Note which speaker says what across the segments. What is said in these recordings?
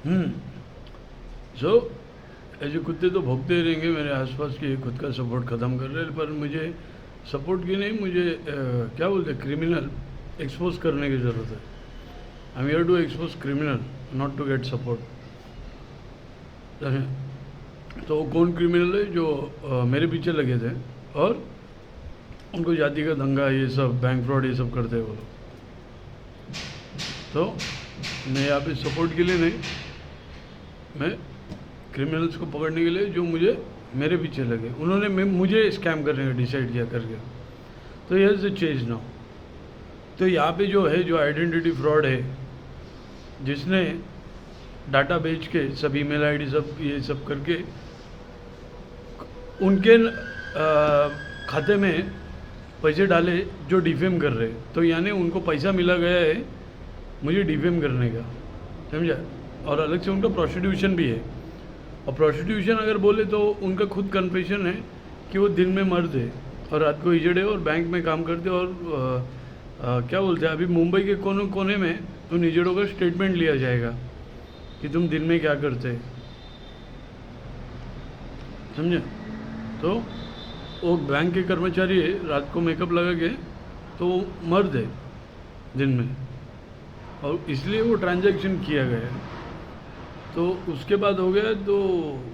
Speaker 1: सो ऐसे कुत्ते तो भौंकते ही रहेंगे मेरे आसपास कि खुद का सपोर्ट ख़त्म कर रहे हैं, पर मुझे सपोर्ट की नहीं, मुझे क्या बोलते हैं, क्रिमिनल एक्सपोज करने की ज़रूरत है। I am here to expose criminal, not to get support. तो वो कौन क्रिमिनल है जो मेरे पीछे लगे थे और उनको जाति का दंगा, ये सब बैंक फ्रॉड, ये सब करते हैं वो लोग। तो मैं यहाँ पे सपोर्ट के लिए नहीं, मैं क्रिमिनल्स को पकड़ने के लिए जो मुझे मेरे पीछे लगे, उन्होंने मुझे स्कैम करने का डिसाइड किया करके। तो ये इज़ द चेंज नाउ। तो यहाँ पे जो है, जो आइडेंटिटी फ्रॉड है, जिसने डाटा बेच के सब ईमेल आईडी सब ये सब करके उनके खाते में पैसे डाले जो डिफेम कर रहे, तो यानी उनको पैसा मिला गया है मुझे डिफेम करने का, समझा। और अलग से उनका प्रोस्टिट्यूशन भी है। और प्रोस्टिट्यूशन अगर बोले तो उनका खुद कन्फेशन है कि वो दिन में मर्द है और रात को हिजड़े और बैंक में काम करते। और क्या बोलते हैं, अभी मुंबई के कोने कोने में उन हिजड़ों का स्टेटमेंट लिया जाएगा कि तुम दिन में क्या करते, समझे। तो वो बैंक के कर्मचारी है, रात को मेकअप लगा के, तो वो मर्द है दिन में, और इसलिए वो ट्रांजैक्शन किया गया है। तो उसके बाद हो गया, तो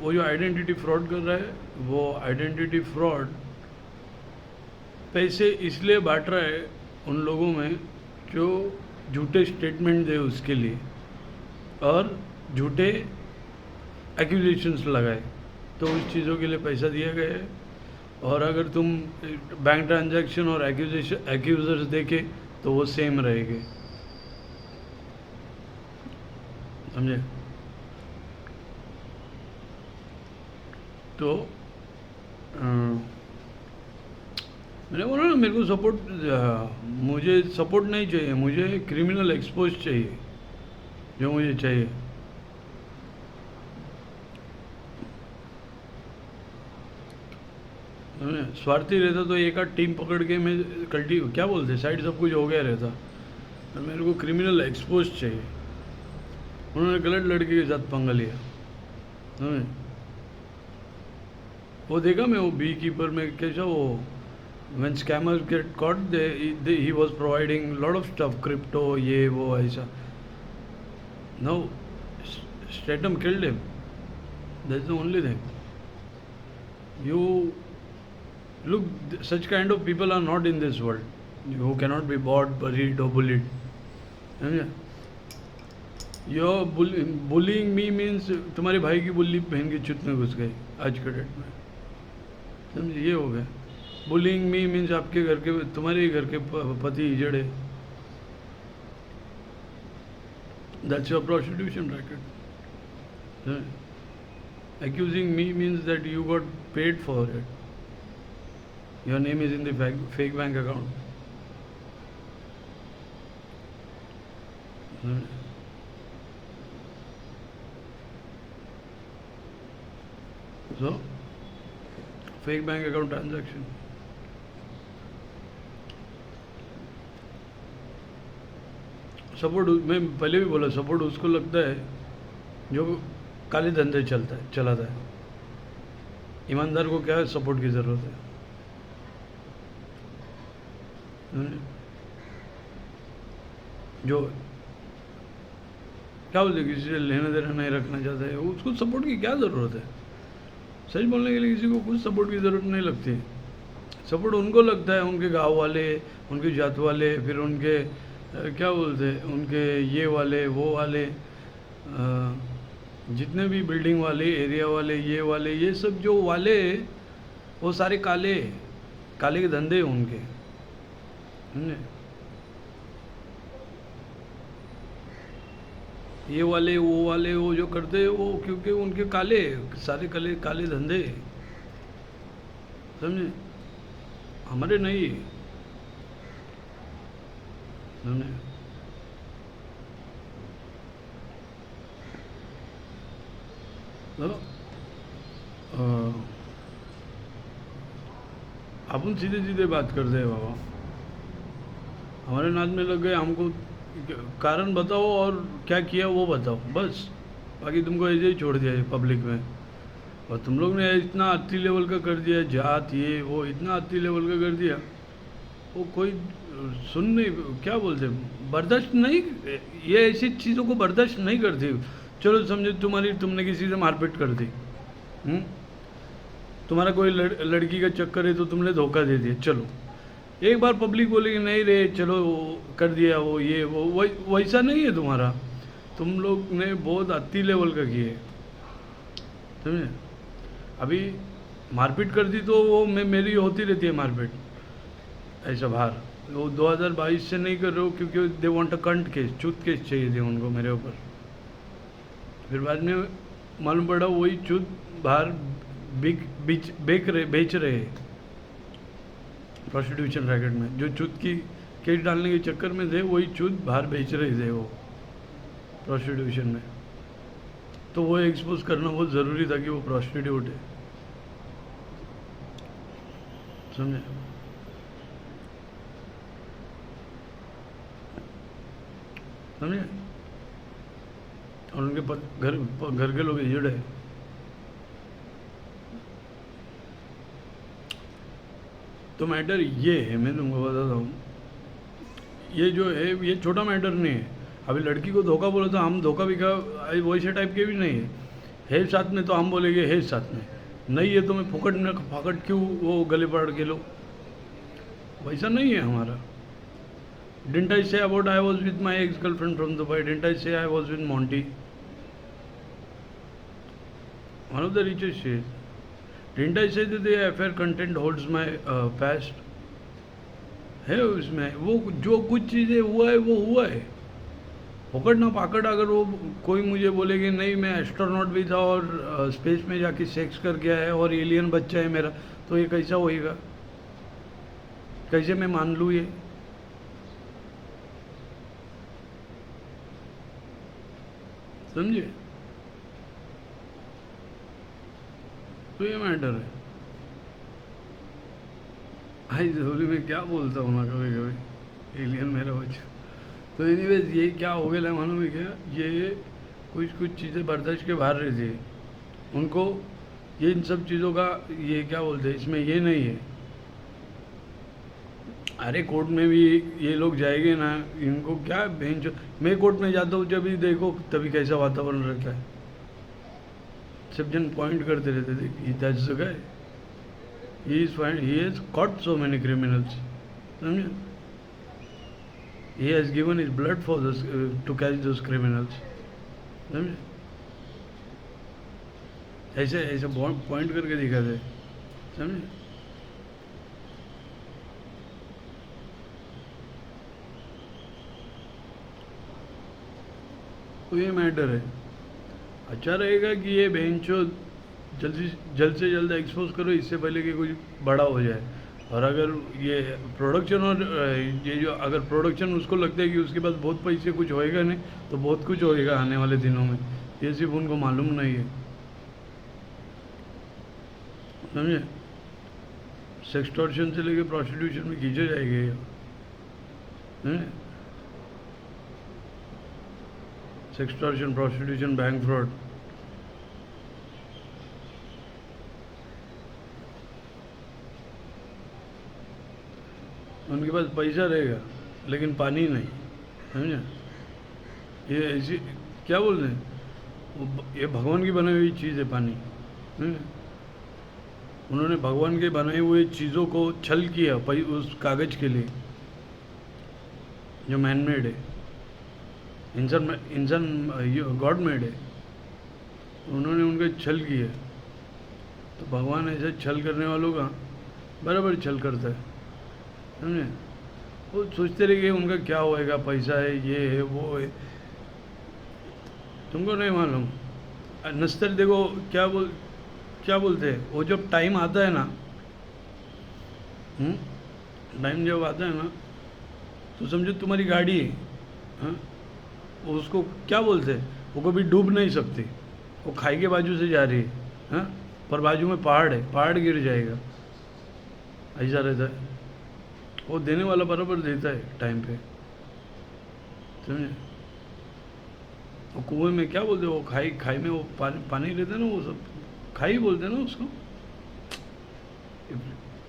Speaker 1: वो जो आइडेंटिटी फ्रॉड कर रहा है, वो आइडेंटिटी फ्रॉड पैसे इसलिए बांट रहा है उन लोगों में जो झूठे स्टेटमेंट दे उसके लिए और झूठे एक्यूजेशंस लगाए, तो उस चीज़ों के लिए पैसा दिया गया है। और अगर तुम बैंक ट्रांजैक्शन और एक्यूजर्स देखे तो वो सेम रहेंगे, समझे। तो मैंने बोला ना, मेरे को सपोर्ट, मुझे सपोर्ट नहीं चाहिए, मुझे क्रिमिनल एक्सपोज चाहिए जो मुझे चाहिए। स्वार्थी रहता तो एक आध टीम पकड़ के मैं कल्टी, क्या बोलते, साइड सब कुछ हो गया रहता, पर मेरे को क्रिमिनल एक्सपोज चाहिए। उन्होंने गलत लड़के के साथ पंगा लिया, समझे। वो देखा मैं, वो बी कीपर में कैसा वो, when scammers get caught, he was providing lot of stuff, crypto, ये वो ऐसा। No, Statham killed him. That's the only thing. You look, such kind of people are not in this world, who cannot be bought, buried or bullied. समझे। Your bullying me means तुम्हारे भाई की बुल्ली पहन के चुत में घुस गई आज के डेट में, समझे, ये हो गया। बुलिंग मी मीन्स आपके घर के, तुम्हारे ही घर के पति हिजड़े, that's your prostitution racket. Accusing me means that you got paid for it, your name is in the fake bank account. So fake bank account transaction, support, मैं पहले भी बोला, सपोर्ट उसको लगता है जो काले धंधे चलाता है। ईमानदार को क्या है सपोर्ट की ज़रूरत है, जो क्या बोलते, किसी से लेना देना नहीं रखना चाहता है, उसको सपोर्ट की क्या ज़रूरत है। सच बोलने के लिए किसी को कुछ सपोर्ट की ज़रूरत नहीं लगती। सपोर्ट उनको लगता है, उनके गांव वाले, उनके जात वाले, फिर उनके क्या बोलते हैं, उनके ये वाले वो वाले, जितने भी बिल्डिंग वाले, एरिया वाले, ये सब जो वाले, वो सारे काले के धंधे उनके, समझे। ये वाले वो जो करते हैं वो, क्योंकि उनके सारे काले धंधे, समझे, हमारे नहीं, समझे। तो अपन सीधे सीधे बात करते हैं बाबा, हमारे नाद में लग गए, हमको कारण बताओ और क्या किया वो बताओ, बस। बाकी तुमको ऐसे ही छोड़ दिया है पब्लिक में। और तुम लोग ने इतना अति लेवल का कर दिया, जात ये वो इतना अति लेवल का कर दिया, वो कोई सुन नहीं, क्या बोलते, बर्दाश्त नहीं, ये ऐसी चीज़ों को बर्दाश्त नहीं करती। चलो समझो तुमने किसी से मारपीट कर दी, तुम्हारा कोई लड़की का चक्कर है तो तुमने धोखा दे दिया, चलो एक बार पब्लिक बोलेगी नहीं रे चलो कर दिया वो ये वो, वैसा नहीं है तुम्हारा। तुम लोग ने बहुत अति लेवल का किए, समझे। अभी मारपीट कर दी तो वो मेरी होती रहती है मारपीट ऐसा बाहर। वो 2022 से नहीं कर रहे हो क्योंकि they want a cunt case, चूत केस चाहिए थे उनको मेरे ऊपर। फिर बाद में मालूम पड़ा वही चूत बाहर बेच रहे प्रोस्टिट्यूशन रैकेट में, जो चूत की केस डालने के चक्कर में थे वही चूत बाहर बेच रहे थे वो प्रोस्टिट्यूशन में। तो वो एक्सपोज करना बहुत ज़रूरी था कि वो प्रोस्टिट्यूट है, समझे। समझे। और उनके घर के लोग एजड है। तो मैटर ये है, मैं तुमको बताता हूँ, ये जो है ये छोटा मैटर नहीं है। अभी लड़की को धोखा बोला तो हम धोखा भी वैसे टाइप के भी नहीं है साथ में, तो हम बोलेंगे है साथ में, नहीं है तो मैं फाकट क्यों वो गले पकड़ के लो, वैसा नहीं है हमारा। Didn't I say about I was with my ex-girlfriend from Dubai? Didn't I say I was with Monty? One of the richest shares. Didn't I say that the affair content holds my past? है उसमें वो जो कुछ चीज़ें हुआ है वो हुआ है। पकड़ ना पाकड़, अगर वो कोई मुझे बोले कि नहीं मैं एस्ट्रोनॉट भी था और स्पेस में जाके सेक्स कर गया है और एलियन बच्चा है मेरा, तो ये कैसा होएगा, कैसे मैं मान लूँ ये। समझे। तो ये मैटर है। भाई जरूरी में क्या बोलता हूँ ना कभी कभी, एलियन मेरा बच्चा। तो एनीवेज ये क्या हो गया मालूम है क्या, ये कुछ चीज़ें बर्दाश्त के बाहर रहती है उनको, ये इन सब चीज़ों का ये क्या बोलते हैं, इसमें ये नहीं है। अरे कोर्ट में भी ये लोग जाएंगे ना, इनको क्या बेंच, मैं कोर्ट में जाता हूँ जब भी देखो तभी कैसा वातावरण रहता है, सब जन पॉइंट करते रहते थे that's the guy, he has caught so many criminals, समझे, he has given his blood for this to catch those criminals, समझे। ऐसे ऐसे पॉइंट करके दिखाते, समझे। तो ये मैटर है। अच्छा रहेगा कि ये बेंचो जल्द से जल्द एक्सपोज करो, इससे पहले कि कुछ बड़ा हो जाए। और अगर ये प्रोडक्शन और ये जो अगर प्रोडक्शन उसको लगता है कि उसके पास बहुत पैसे कुछ होएगा नहीं, तो बहुत कुछ होएगा आने वाले दिनों में, ये सिर्फ उनको मालूम नहीं है, समझे। सेक्सटॉर्शन से लेके प्रोस्टिट्यूशन में खींचे जाएंगे, समझे। सेक्सटॉर्शन, प्रोस्टिट्यूशन, बैंक फ्रॉड, उनके पास पैसा रहेगा लेकिन पानी नहीं, समझे। ये ऐसी क्या बोल रहे हैं, ये भगवान की बनाई हुई चीज़ है पानी, उन्होंने भगवान के बनाए हुए चीज़ों को छल किया उस कागज़ के लिए जो मैन मेड है, इंसान गॉड मेड है, उन्होंने उनके छल किए। तो भगवान ऐसे छल करने वालों का बराबर छल करता है, समझे। वो सोचते रहे कि उनका क्या होएगा, पैसा है, ये है, वो है, तुमको नहीं मालूम। नस्तर देखो क्या बोलते हैं, वो जब टाइम आता है ना, टाइम जब आता है ना, तो समझो तुम्हारी गाड़ी है, हाँ, उसको क्या बोलते हैं, वो कभी डूब नहीं सकती, वो खाई के बाजू से जा रही है, हाँ, पर बाजू में पहाड़ है, पहाड़ गिर जाएगा, ऐसा रहता है। वो देने वाला बराबर देता है टाइम पे, समझे। वो कुएं में क्या बोलते हैं, वो खाई खाई में वो पानी पानी रहता है ना, वो सब खाई बोलते हैं ना उसको. If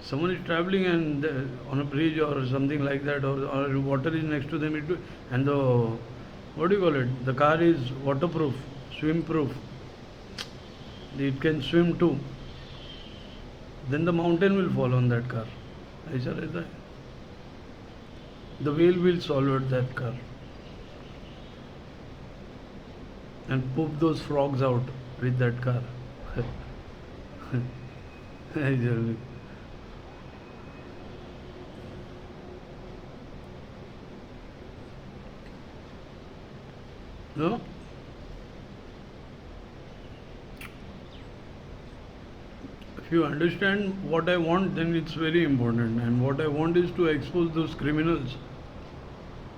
Speaker 1: someone is traveling and on a bridge or something like that, or water is next to them, and the, what do you call it, the car is waterproof, swim proof, it can swim too, then the mountain will fall on that car. ऐसा रहता है. The whale will swallow that car and poop those frogs out with that car. Exactly. No? If you understand what I want, then it's very important. And what I want is to expose those criminals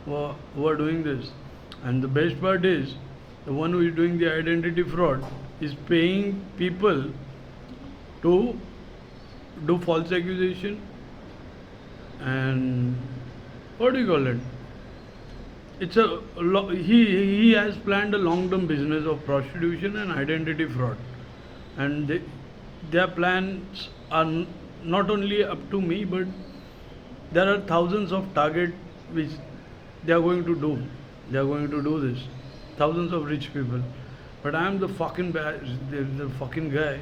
Speaker 1: who are doing this. And the best part is, the one who is doing the identity fraud is paying people to do false accusation and, what do you call it? It's he has planned a long-term business of prostitution and identity fraud, and their plans are not only up to me, but there are thousands of target which they are going to do. They are going to do this. Thousands of rich people, but I am the fucking the fucking guy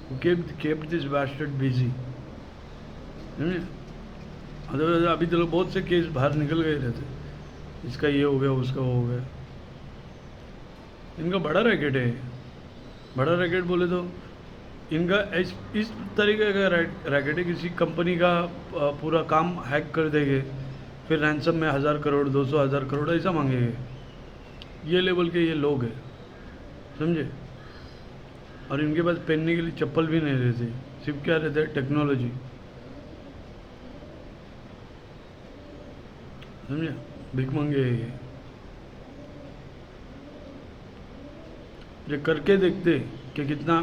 Speaker 1: who kept this bastard busy. Otherwise अभी तो बहुत से case बाहर निकल गए रहते, इसका ये हो गया, उसका वो हो गया. इनका बड़ा रैकेट है. बड़ा रैकेट बोले तो इनका इस तरीके का रैकेट है. किसी कंपनी का पूरा काम हैक कर देंगे, फिर रैंसम में 1000 करोड़ 200,000 करोड़ ऐसा मांगेंगे. ये लेवल के ये लोग हैं, समझे. और इनके पास पहनने के लिए चप्पल भी नहीं रहती. सिर्फ क्या रहता है, टेक्नोलॉजी, समझे. भिख मंगे है ये करके देखते कि कितना,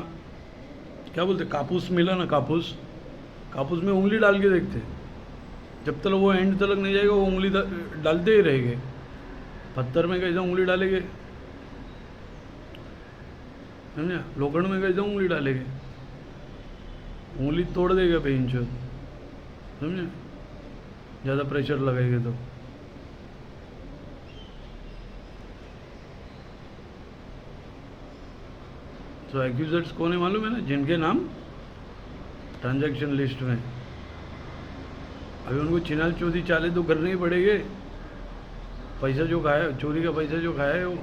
Speaker 1: क्या बोलते, कापूस मिला ना, कापूस में उंगली डाल के देखते. जब तक वो एंड तक नहीं जाएगा वो उंगली डालते ही रहेंगे. पत्थर में कैसे उंगली डालेंगे, समझे. लोखंड में कैसे उंगली डालेंगे, उंगली तोड़ देगा बेंचो, समझे, ज़्यादा प्रेशर लगाएंगे तो. तो एक्यूजर्स कौन है मालूम है ना, जिनके नाम ट्रांजैक्शन लिस्ट में. अभी उनको चिनाल चोरी चाले तो करने ही पड़ेंगे. पैसा जो खाया, चोरी का पैसा जो खाया है वो,